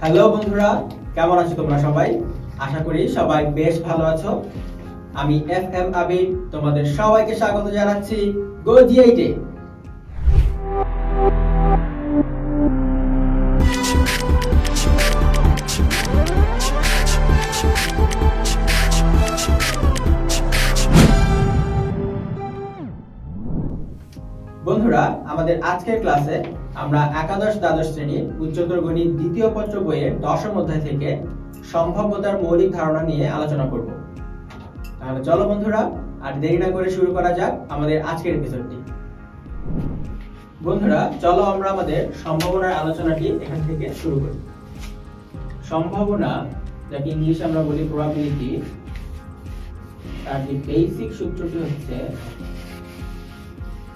Hello বন্ধুরা, কেমন আছো তোমরা সবাই? আশা করি সবাই বেশ ভালো আছো। আমি FM আবিদ তোমাদের সবাইকে স্বাগত জানাচ্ছি গো জি8 এ। বন্ধুরা, আমাদের আজকের ক্লাসে আমরা একাদশ দ্বাদশ শ্রেণীর উচ্চতর গণিত দ্বিতীয় পত্র বইয়ের দশম অধ্যায় থেকে সম্ভাব্যতার মৌলিক ধারণা নিয়ে আলোচনা করব। তাহলে চলো বন্ধুরা, আর দেরি না করে শুরু করা যাক আমাদের আজকের এপিসোডটি। বন্ধুরা, চলো আমরা আমাদের সম্ভাবনার আলোচনাটি এখান থেকে শুরু করি। সম্ভাবনা, যাকে ইংলিশে আমরা বলি প্রবাবিলিটি, তার যে বেসিক সূত্রটি হচ্ছে,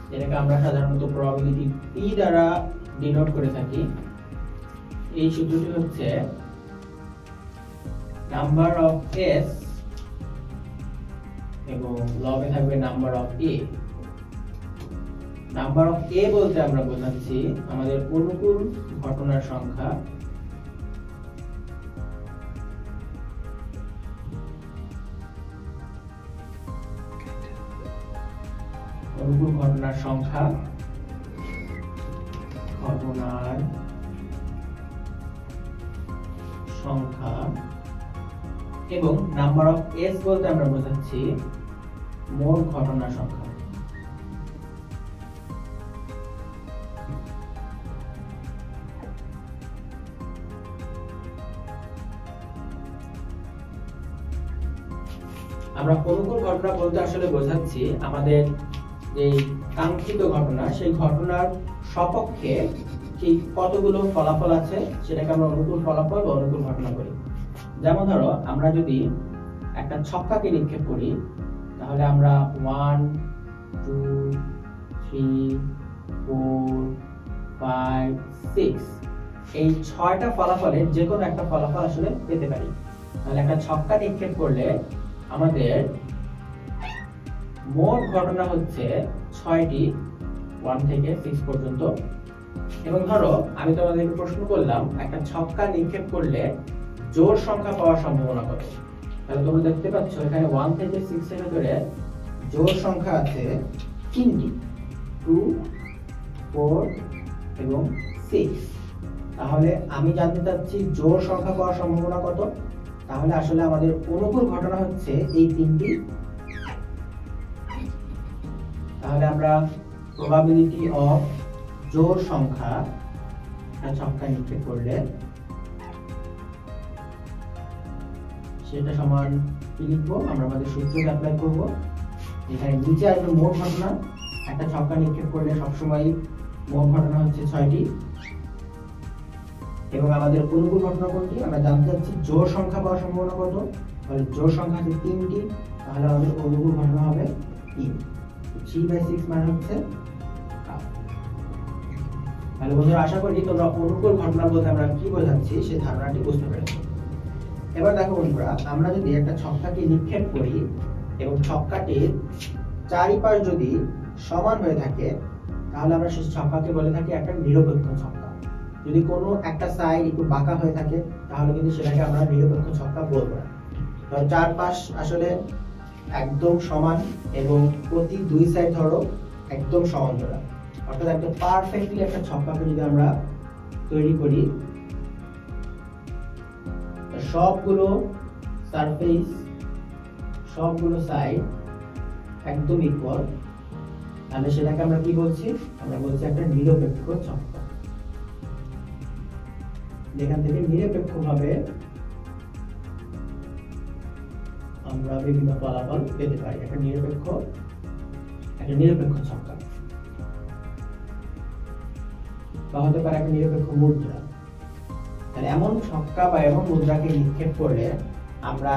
যেটাকে আমরা সাধারণত প্রবাবিলিটি P দ্বারা ডিনোট করে থাকি। এই সূত্রটি হচ্ছে নাম্বার অফ S এবং লবে থাকবে number of A। Number of A বলতে আমরা বোঝাচ্ছি আমাদের অনুকূল ঘটনার সংখ্যা, অনুকূল ঘটনার সংখ্যা, ঘটনার সংখ্যা, এবং নাম্বার অফ এস বলতে আমরা বোঝাচ্ছি মোট ঘটনার সংখ্যা। আমরা অনুকূল ঘটনা বলতে আসলে বোঝাচ্ছি আমাদের যে কাঙ্ক্ষিত ঘটনা, সেই ঘটনার সপক্ষে ঠিক কতগুলো ফলাফল আছে সেটাকে আমরা অনুকূল ফলাফল বা অনুকূল ঘটনা বলি। যেমন ধরো, আমরা যদি একটা ছক্কাকে নিক্ষেপ করি, তাহলে আমরা 1 2 3 4 5 6 এই 6টা ফলাফলের যে কোনো একটা ফলাফল আসলে পেতে পারি। তাহলে একটা ছক্কা নিক্ষেপ করলে আমাদের মোট ঘটনা হচ্ছে 6টি, 1 থেকে 6 পর্যন্ত। এবং ধরো আমি তোমাদেরকে প্রশ্ন করলাম একটা ছক্কা নিক্ষেপ করলে জোড় সংখ্যা পাওয়ার সম্ভাবনা কত। তাহলে তোমরা দেখতে পাচ্ছ এখানে 1 থেকে 6 এর ভিতরে জোড় সংখ্যা আছে 3টি, 2 4 এবং 6। তাহলে আমি জানতে চাচ্ছি জোড় সংখ্যা পাওয়ার সম্ভাবনা কত। তাহলে আসলে আমাদের অনুকূল ঘটনা হচ্ছে এই 3টি। তাহলে আমরা প্রবাবিলিটি অফ জোড় সংখ্যা ছক্কা নিক্ষেপ করলে সেটা সমান কি লিখবো, আমরা আমাদের সূত্রকে অ্যাপ্লাই করব। এখানে নিচে আসবে মোট ঘটনা। একটা ছক্কা নিক্ষেপ করলে সবসময় মোট ঘটনা হচ্ছে 6টি, এবং আমাদের অনুকূল ঘটনা কোনটি, আমরা জানতে চাচ্ছি জোড় সংখ্যা পাওয়ার সম্ভাবনা কত। তাহলে জোড় সংখ্যা আছে 3টি, তাহলে আমাদের অনুকূল ঘটনা হবে 3। 3/6 মানে হচ্ছে। তাহলে বন্ধুরা, আশা করি তোমরা অনুকূল ঘটনা বলতে আমরা কি বোঝাচ্ছি সেই ধারণাটি বুঝতে পেরেছো। এবার দেখো বন্ধুরা, আমরা যদি একটা ছক্কাকে নিক্ষেপ করি এবং ছক্কাটির চারিপাশ যদি সমান হয়ে থাকে, তাহলে আমরা সেই ছক্কাকে বলে থাকি একটা নিরপেক্ষ ছক্কা। যদি কোনো একটা সাইড একটু বাঁকা হয়ে থাকে, তাহলে কিন্তু সেটাকে আমরা নিরপেক্ষ ছক্কা বলবো না। ধরো চারপাশ আসলে একদম সমান এবং প্রতি দুই সাইড ধরো একদম সমান জোড়া, অর্থাৎ একদম পারফেক্টলি একটা ছক্কাকে যদি আমরা তৈরি করি, সবগুলো সারফেস, সবগুলো সাইড একদম ইকুয়াল, তাহলে সেটাকে আমরা কি বলছি, আমরা বলছি একটা নিরপেক্ষ ছক্কা। যেখান থেকে নিরপেক্ষভাবে আমরা বিভিন্ন ফলাফল পেতে পারি। একটা নিরপেক্ষ ছক্কা বা হতে পারে একটা নিরপেক্ষ মুদ্রা। তাহলে এমন ছক্কা বা এমন মুদ্রাকে নিক্ষেপ করলে আমরা,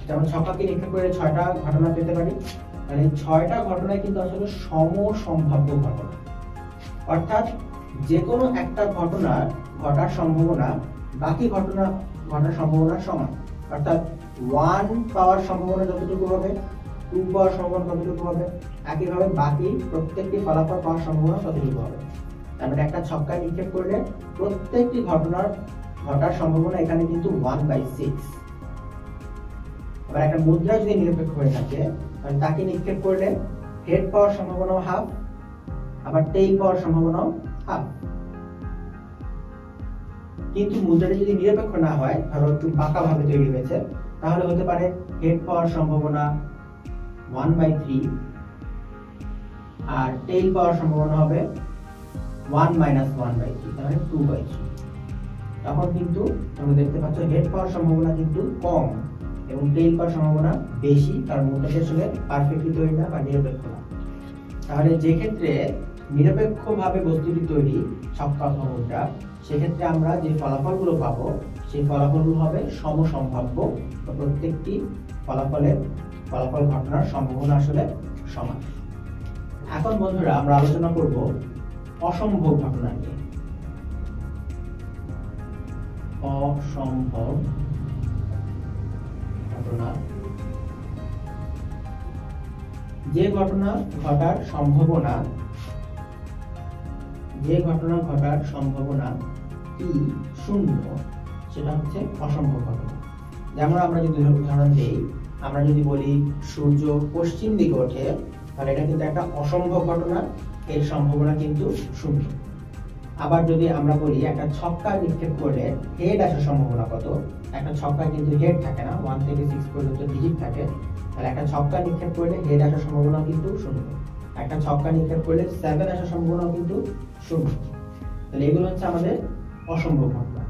যেমন ছক্কাকে নিক্ষেপ করে 6টা ঘটনা পেতে পারি। মানে 6টা ঘটনায় কিন্তু আসলে সমসম্ভাব্য ঘটনা, অর্থাৎ যে কোনো একটা ঘটনা ঘটার সম্ভাবনা বাকি ঘটনা ঘটার সম্ভাবনার সমান। অর্থাৎ 1 পাওয়ার সম্ভাবনা যতটুকু হবে, 2 পাওয়ার সম্ভাবনা ততটুকু হবে, একইভাবে বাকি প্রত্যেকটি ফলাফল পাওয়ার সম্ভাবনা ততটুকু হবে। তার মানে একটা ছক্কা নিক্ষেপ করলে প্রত্যেকটি ঘটনার ঘটার সম্ভাবনা এখানে কিন্তু 1/6। আবার একটা মুদ্রা যদি নিরপেক্ষ হয়ে থাকে তাহলে তাকে নিক্ষেপ করলে হেড পাওয়ার সম্ভাবনা হাফ, আবার টেইল পাওয়ার সম্ভাবনা হাফ। কিন্তু মুদ্রাটি যদি নিরপেক্ষ না হয়, ধরো একটু বাঁকা ভাবে তৈরি হয়েছে, তাহলে হতে পারে হেড পাওয়ার সম্ভাবনা 1/3 আর টেইল পাওয়ার সম্ভাবনা হবে 1 - 1/3, তাহলে 2/3। তখন কিন্তু তোমরা দেখতে পাচ্ছ হেড পাওয়ার সম্ভাবনা কিন্তু কম এবং টেইল পাওয়ার সম্ভাবনা বেশি, কারণ মুদ্রাটি আসলে পারফেক্টলি তৈরি না বা নিরপেক্ষ না। তাহলে যে ক্ষেত্রে নিরপেক্ষভাবে বস্তুটি তৈরি ছক্কা অথবা মুদ্রা, সেক্ষেত্রে আমরা যে ফলাফলগুলো পাবো সেই ফলাফলগুলো হবে সমসম্ভাব্য। প্রত্যেকটি ফলাফল ঘটনার সম্ভাবনা আসলে সমান। এখন বন্ধুরা আমরা আলোচনা করব অসম্ভব ঘটনা নিয়ে। অসম্ভব ঘটনা, যে ঘটনা ঘটার সম্ভাবনা কি শূন্য, সেটা হচ্ছে অসম্ভব ঘটনা। যেমন আমরা যদি উদাহরণ দিই, আমরা যদি বলি সূর্য পশ্চিম দিকে ওঠে, তাহলে এটা কিন্তু একটা অসম্ভব ঘটনা, এর সম্ভাবনা কিন্তু শূন্য। আবার যদি আমরা বলি একটা ছক্কা নিক্ষেপ করলে হেড আসার সম্ভাবনা কত, একটা ছক্কায় কিন্তু হেড থাকে না, 1 থেকে 6 পর্যন্ত ডিজিট থাকে, তাহলে একটা ছক্কা নিক্ষেপ করলে হেড আসার সম্ভাবনা কিন্তু শূন্য। একটা ছক্কা নিক্ষেপ করলে 7 আসার সম্ভাবনা কিন্তু শূন্য। তাহলে এগুলো হচ্ছে আমাদের অসম্ভব ঘটনা।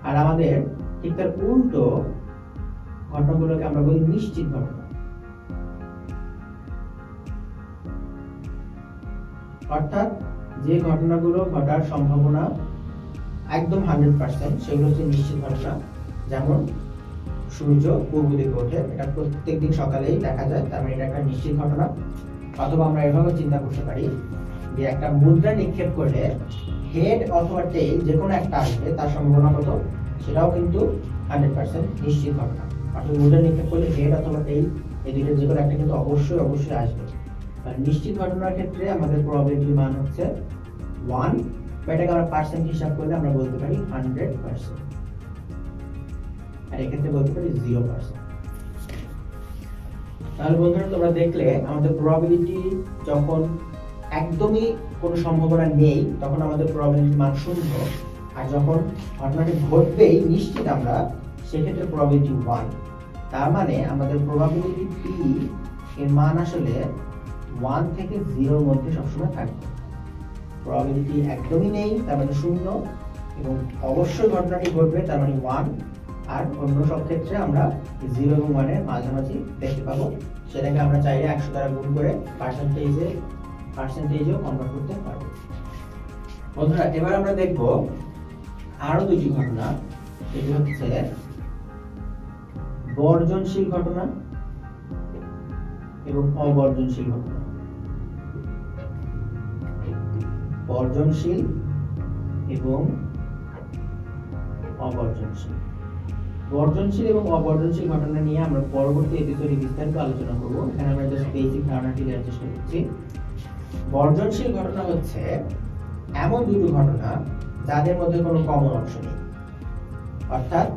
আর আমাদের ঠিক তার উল্টো ঘটনাগুলোকে আমরা বলি নিশ্চিত ঘটনা। অর্থাৎ যে ঘটনাগুলো ঘটার সম্ভাবনা একদম 100%, সেগুলো হচ্ছে নিশ্চিত ঘটনা। যেমন সূর্য পূর্ব দিকে ওঠে, এটা প্রত্যেকদিন সকালেই দেখা যায়, তার মানে এটা একটা নিশ্চিত ঘটনা। অথবা আমরা এভাবে চিন্তা করতে পারি যে একটা মুদ্রা নিক্ষেপ করলে হেড অথবা টেইল যে কোনো একটা আসবে, তার সম্ভাবনা কত, সেটাও কিন্তু 100% নিশ্চিত ঘটনা। অর্থাৎ মুদ্রা নিক্ষেপ করলে হেড অথবা টেইল এই দুটোর যে কোনো একটা কিন্তু অবশ্যই আসবে। আর নিশ্চিত ঘটনার ক্ষেত্রে আমাদের প্রবাবিলিটির মান হচ্ছে 1, বা এটাকে আমরা পার্সেন্ট হিসাব করলে আমরা বলতে পারি 100%, আর এক্ষেত্রে বলতে পারি 0%। তাহলে বন্ধুরা তোমরা দেখলে আমাদের প্রবাবিলিটি যখন একদমই কোনো সম্ভাবনা নেই তখন আমাদের প্রবাবিলিটির মান 0, আর যখন ঘটনাটি ঘটবেই নিশ্চিত আমরা, সেক্ষেত্রে প্রবাবিলিটি 1। তার মানে আমাদের প্রবাবিলিটি P এর মান আসলে 1 থেকে 0 এর মধ্যে সবসময় থাকবে। প্রবাবিলিটি একদমই নেই, তার মানে 0, এবং অবশ্যই ঘটনাটি ঘটবে, তার মানে 1, আর অন্য সব ক্ষেত্রে আমরা 0 এবং 1 এর মাঝামাঝি দেখতে পাবো। সেটাকে আমরা চাইলে 100 দ্বারা গুণ করে পার্সেন্টেজেও কনভার্ট করতে পারবো। বন্ধুরা এবার আমরা দেখব আরো দুটি ঘটনা। এটি হচ্ছে বর্জনশীল ঘটনা এবং অবর্জনশীল ঘটনা। বর্জনশীল এবং অবর্জনশীল। বর্জনশীল এবং অবর্জনশীল ঘটনা নিয়ে আমরা পরবর্তী এপিসোডে বিস্তারিত আলোচনা করব। এখানে আমরা জাস্ট বেসিক ধারণাটি দেওয়ার চেষ্টা করছি। বর্জনশীল ঘটনা হচ্ছে এমন দুটো ঘটনা যাদের মধ্যে কোনো কমন অংশ নেই। অর্থাৎ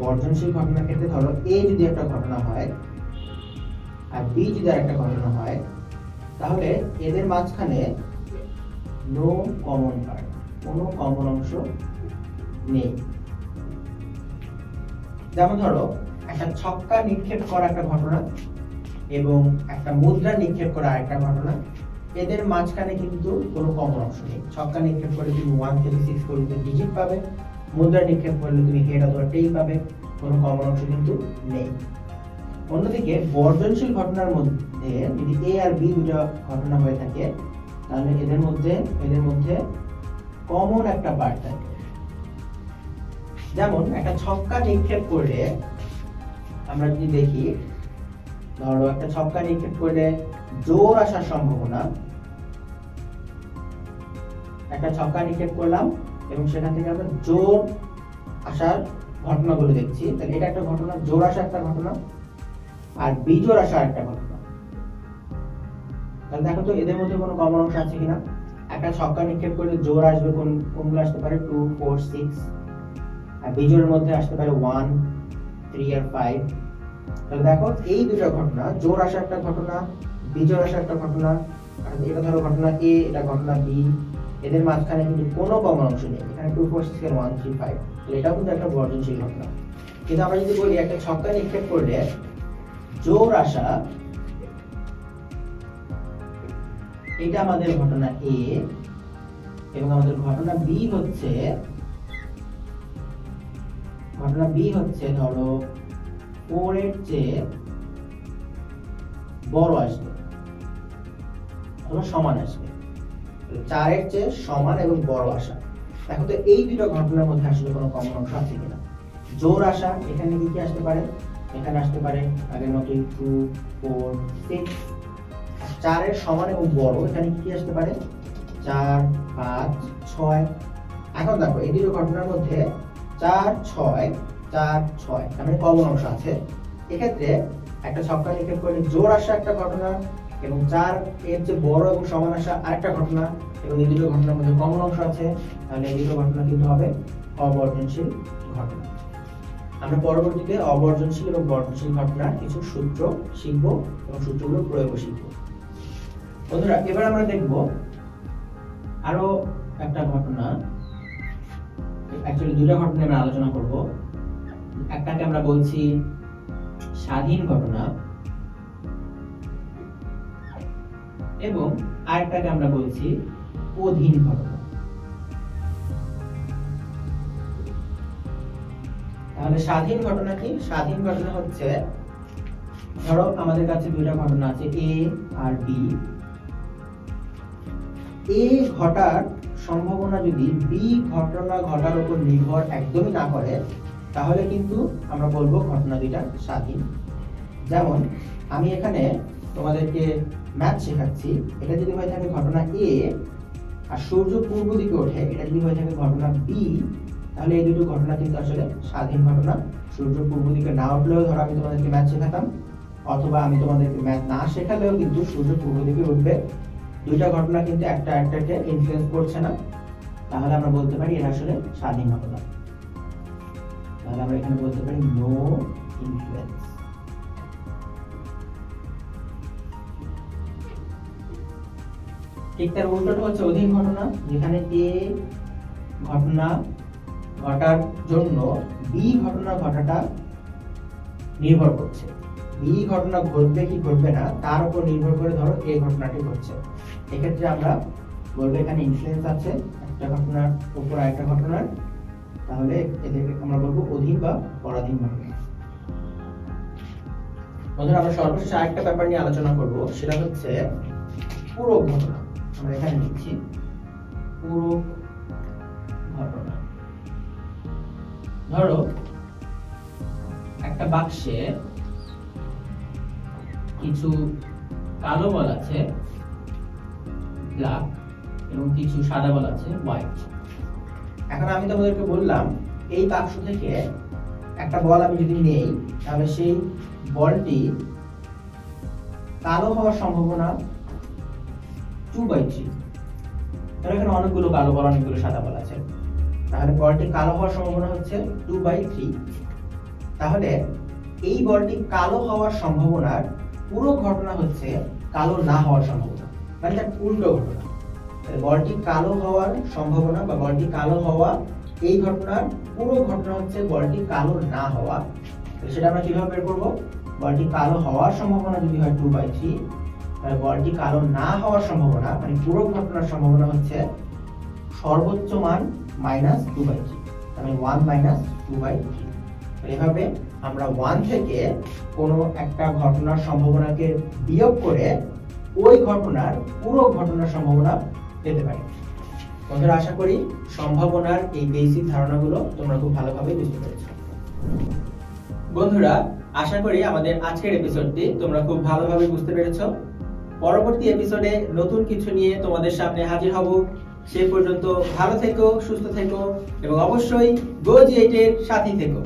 বর্জনশীল ঘটনার ক্ষেত্রে ধরো A যদি একটা ঘটনা হয় আর B যদি আরেকটা ঘটনা হয়, তাহলে এদের মাঝখানে নো কমন পার্ট, কোনো কমন অংশ নেই। যেমন ধরো একটা ছক্কা নিক্ষেপ করা একটা ঘটনা এবং একটা মুদ্রা নিক্ষেপ করা আরেকটা ঘটনা, এদের মাঝখানে কিন্তু কোনো কমন অংশ নেই। ছক্কা নিক্ষেপ করলে তুমি 1 থেকে 6 পর্যন্ত ডিজিট পাবে, মুদ্রা নিক্ষেপ করলে তুমি হেড অথবা টেইল পাবে, কোনো কমন অংশ কিন্তু নেই। অন্যদিকে বর্জনশীল ঘটনার মধ্যে যদি A আর B দুটো ঘটনা হয়ে থাকে, তাহলে এদের মধ্যে কমন একটা পার্ট থাকে। যেমন একটা ছক্কা নিক্ষেপ করলে আমরা যদি দেখি, ধরো একটা ছক্কা নিক্ষেপ করলে জোর আসার সম্ভাবনা, একটা ছক্কা নিক্ষেপ করলাম এবং সেখান থেকে আমরা জোর আসার ঘটনাগুলো দেখছি, তাহলে এটা একটা ঘটনা, জোর আসা একটা ঘটনা, আর বিজোর আসা একটা ঘটনা। তাহলে দেখো তো এদের মধ্যে কোনো কমন অংশ আছে কিনা। একটা ছক্কা নিক্ষেপ করলে জোর আসবে, কোনগুলো আসতে পারে 2, 4, 6, আর বিজোড়ের মধ্যে আসতে পারে 1, 3 আর 5। তাহলে দেখো এই দুটো ঘটনা, জোড় আসা একটা ঘটনা, বিজোড় আসা একটা ঘটনা, আর এটা ধরো ঘটনা এ, এটা ঘটনা বি, এদের মাঝখানে কিন্তু কোনো কমন অংশ নেই। এখানে 2 4 6 1 3 5, তাহলে এটাও কিন্তু একটা বর্জনশীল ঘটনা। কিন্তু আমরা যদি বলি একটা ছক্কা নিক্ষেপ করলে জোড় আসা, এটা আমাদের ঘটনা এ, এবং আমাদের ঘটনা বি হচ্ছে ধরো 4 এর চেয়ে বড় আসবে অথবা সমান আসবে, 4 এর চেয়ে সমান এবং বড় আসা। দেখো তো এই দুটো ঘটনার মধ্যে আসলে কোনো কমন অংশ আছে কিনা। জোড় আসা, এখানে কি আসতে পারে, এখানে আসতে পারে আগের মতোই 2 4 6। 4 এর সমান এবং বড়, এখানে কি আসতে পারে 4 5 6। এখন দেখো এই দুটো ঘটনার মধ্যে 4 6 4 6, মানে কমন অংশ আছে। এক্ষেত্রে একটা ছক্কা নিক্ষেপ করলে জোড় আসা একটা ঘটনা এবং 4 এর চেয়ে বড় এবং সমান আসা আরেকটা ঘটনা, এবং এই দুটো ঘটনার মধ্যে কমন অংশ আছে, তাহলে এই দুটো ঘটনা কিন্তু হবে অবর্জনশীল ঘটনা। আমরা পরবর্তীতে অবর্জনশীল এবং বর্জনশীল ঘটনার কিছু সূত্র শিখব এবং সূত্রগুলো প্রয়োগ শিখব। বন্ধুরা, এবার আমরা দেখব আরো একটা ঘটনা। অ্যাকচুয়ালি দুটো ঘটনা আমরা আলোচনা করব। একটাকে আমরা বলছি স্বাধীন ঘটনা এবং আরেকটাকে আমরা বলছি অধীন ঘটনা। তাহলে স্বাধীন ঘটনা কি? স্বাধীন ঘটনা হচ্ছে, ধরো আমাদের কাছে দুইটা ঘটনা আছে এ আর বি। এ ঘটার সম্ভাবনা যদি বি ঘটনা ঘটার উপর নির্ভর একদমই না করে, তাহলে কিন্তু আমরা বলবো ঘটনা দুইটা স্বাধীন। যেমন আমি এখানে তোমাদেরকে ম্যাথ শেখাচ্ছি, এটা যদি হয়ে থাকে ঘটনা এ আর সূর্য পূর্ব দিকে ওঠে, এটা যদি হয়ে থাকে ঘটনা বি, তাহলে এই দুটো ঘটনা কিন্তু আসলে স্বাধীন ঘটনা। সূর্য পূর্ব দিকে না উঠলেও ধরো আমি তোমাদেরকে ম্যাথ শেখাতাম, অথবা আমি তোমাদেরকে ম্যাথ না শেখালেও কিন্তু সূর্য পূর্ব দিকে উঠবে। দুইটা ঘটনা কিন্তু একটা একটাকে ইনফ্লুয়েন্স করছে না, তাহলে আমরা বলতে পারি এটা আসলে স্বাধীন ঘটনা। তাহলে আমরা এখানে বলতে পারি নো ইনফ্লুয়েন্স। ঠিক তার উল্টোটা হচ্ছে অধীন ঘটনা, যেখানে এ ঘটনা ঘটার জন্য বি ঘটনা ঘটাটা নির্ভর করছে। বি ঘটনা ঘটবে কি ঘটবে না তার উপর নির্ভর করে ধরো এই ঘটনাটি ঘটছে। এক্ষেত্রে আমরা বলবো এখানে ইনফ্লুয়েন্স আছে একটা ঘটনার উপর আরেকটা ঘটনার, তাহলে এদেরকে আমরা বলবো অধীন বা পরাধীন ঘটনা। বন্ধুরা, আমরা সর্বশেষ আরেকটা ব্যাপার নিয়ে আলোচনা করব, সেটা হচ্ছে পূরক ঘটনা। আমরা এখানে লিখছি পূরক ঘটনা। ধরো একটা বাক্সে কিছু কালো বল আছে ব্ল্যাক এবং কিছু সাদা বল আছে হোয়াইট। এখন আমি তোমাদেরকে বললাম এই বাক্স থেকে একটা বল আমি যদি নেই, তাহলে সেই বলটি কালো হওয়ার সম্ভাবনা 2/3। তাহলে এখানে অনেকগুলো কালো বল অনেকগুলো সাদা বল আছে, তাহলে বলটি কালো হওয়ার সম্ভাবনা হচ্ছে 2/3। তাহলে এই বলটি কালো হওয়ার সম্ভাবনার পুরো ঘটনা হচ্ছে কালো না হওয়ার সম্ভাবনা, মানে তার উল্টো ঘটনা। বলটি কালো হওয়ার সম্ভাবনা বা বলটি কালো হওয়া, এই ঘটনার পুরো ঘটনা হচ্ছে বলটি কালো না হওয়া। সেটা আমরা কিভাবে বের করব? বলটি কালো হওয়ার সম্ভাবনা যদি হয় 2/3, তাহলে বলটি কালো না হওয়ার সম্ভাবনা মানে পুরো ঘটনার সম্ভাবনা হচ্ছে সর্বোচ্চ মান -2/3, মানে 1 - 2/3। এভাবে আমরা 1 থেকে কোনো একটা ঘটনার সম্ভাবনাকে বিয়োগ করে ওই ঘটনার পুরো ঘটনার সম্ভাবনা পেতে পারি। বন্ধুরা, আশা করি সম্ভাবনার এই বেসিক ধারণাগুলো তোমরা খুব ভালোভাবে বুঝতে পেরেছো। বন্ধুরা, আশা করি আমাদের আজকের এপিসোডটি তোমরা খুব ভালোভাবে বুঝতে পেরেছো। পরবর্তী এপিসোডে নতুন কিছু নিয়ে তোমাদের সামনে হাজির হব। সে পর্যন্ত ভালো থেকো, সুস্থ থেকো এবং অবশ্যই Go G8 এর সাথী থেকো।